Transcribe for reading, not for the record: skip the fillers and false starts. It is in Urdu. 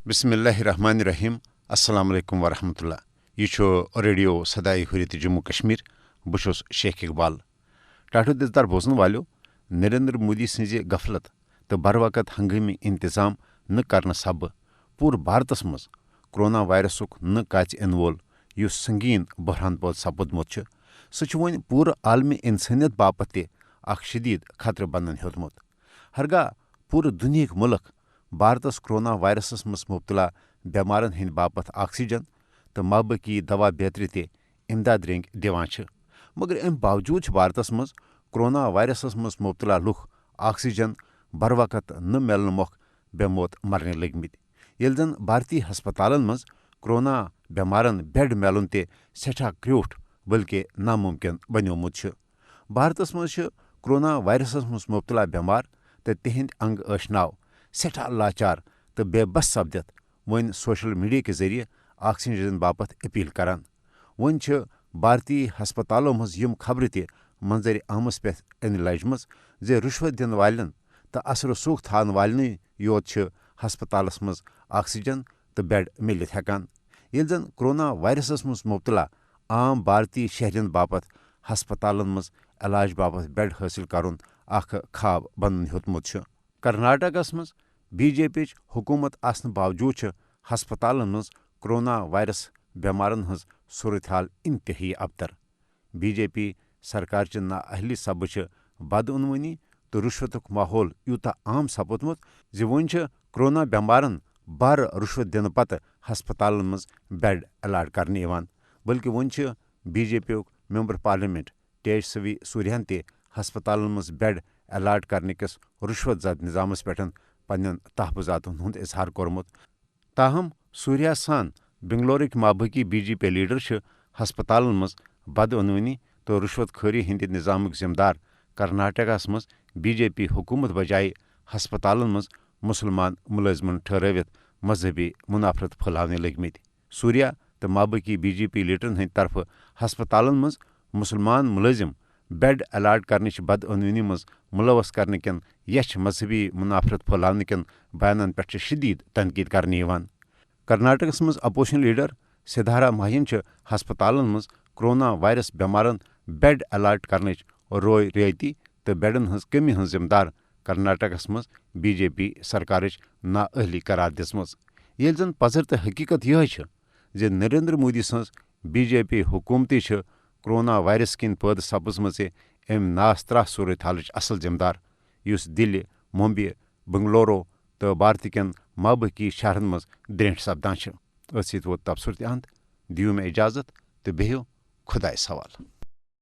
بسم اللہ الرحمن الرحیم السلام علیکم ورحمۃ اللہ یہ ریڈیو صدائے حریت جموں کشمیر بہس شیخ اقبال ٹاٹو دلدار بوزن والو نریندر مودی سز غفلت تو بر وقت ہنگامی انتظام نہ کرنے سبب پور بھارتس مز کرونا وائرسک نہ کچ ان وول اس سنگین بحران پود سپودمت سہ ون پور عالمی انسانیت باپت تہ شدید خطرہ بنن ہیوتمت ہرگاہ پور دنیاک ملک بھارتس کرونا وائرسس مز مبتلا بیمارن ہند باپت آکسیجن تو مابقی دوا بیتر تہ امداد رنگ دیوان مگر ام باوجود بھارتس مز کرونا وائرسس مز مبتلا لوک آکسیجن بر وقت نہ ملن مخ بے موت مرنے لگمت یل زن بھارتی ہسپتالن مز کرونا بیمارن بیڈ ملن تہ سٹھا کریوٹ بلکہ ناممکن بنیومت بھارتس مز کرونا وائرسس مز مبتلا بیمار تو تہند انگ اشناو سٹھا لاچار تو بے بس سپدت ون سوشل میڈیا کے ذریعے آکسیجن باپت اپیل کران ون بھارتی ہسپتالوں مز یم خبر تہ منظر عامس پہ ان لجم رشوت دن والن تو اثر رسوخ تھان والن یوت ہسپتالس مز آکسیجن تو بیڈ ملت ہیکان یل زن کرونا وائرسس مز مبتلا عام بھارتی شہرین باپت ہسپتالن مز علاج باپت بیڈ حاصل کرن اخ خواب بنن ہیوتمت کرناٹکس مز بی جے پی حکومت آسن باوجود ہسپتالن مز کرونا وائرس بیمارن ہز صورتحال انتہائی ابتر بی جے پی سرکار چہ نااہلی سبب بدعنوانی تو رشوتک ماحول یوتہ عام سپودمت ون کرونا بیمارن بار رشوت دن پتہ ہسپتالن مز بیڈ الاٹ کرنے بلکہ ون بی جے پی ممبر پارلیمنٹ تیجسوی سوریاہن تہ ہسپتالن مز بیڈ الاٹ کرنے کس رشوت زد نظامس پہ پنن تحفظاتن ہند اظہار کورمت تاہم سوریا سان بنگلورک مابقی بی جے پی لیڈر ہسپتالن مز بدعنوانی تو رشوت خوری ہند نظامک ذمہ دار کرناٹکس مز بی جے پی حکومت بجائے ہسپتالن مز مسلمان ملازمن ٹھہرت مذہبی منافرت پھیلانے لگمت سوریا تو مابقی بی جے پی لیڈرن ہند طرف ہسپتالن مز مسلمان ملازم بیڈ الاٹ کرنچ بدعنوانی مز ملوث کرنے کن یچھ مذہبی منافرت پھیلانے کن بیانن پہ شدید تنقید کرنے کرناٹکس مز اپوزیشن لیڈر سدھارا مہین ہسپتالن مز کرونا وائرس بیمارن بیڈ الاٹ کرنچ روئے ریتی تو بیڈن ہز کمی ہز ذمہ دار کرناٹکس مز بی جے پی سرکارچ نااہلی قرار دژمژ یل زن پزر تو حقیقت یہ نریندر مودی سز بی جے پی حکومتی کرونا وائرس کن پید سپزمژ ام ناسترا صورت حالچ اصل ذمہ دار اس دلہ ممبئی بنگلورو تو بھارت کن مابقی شہرن مز درینٹ سپدان ووت تبصرہ تہ اند دیو میں اجازت تو بہیو خدائس حوالہ.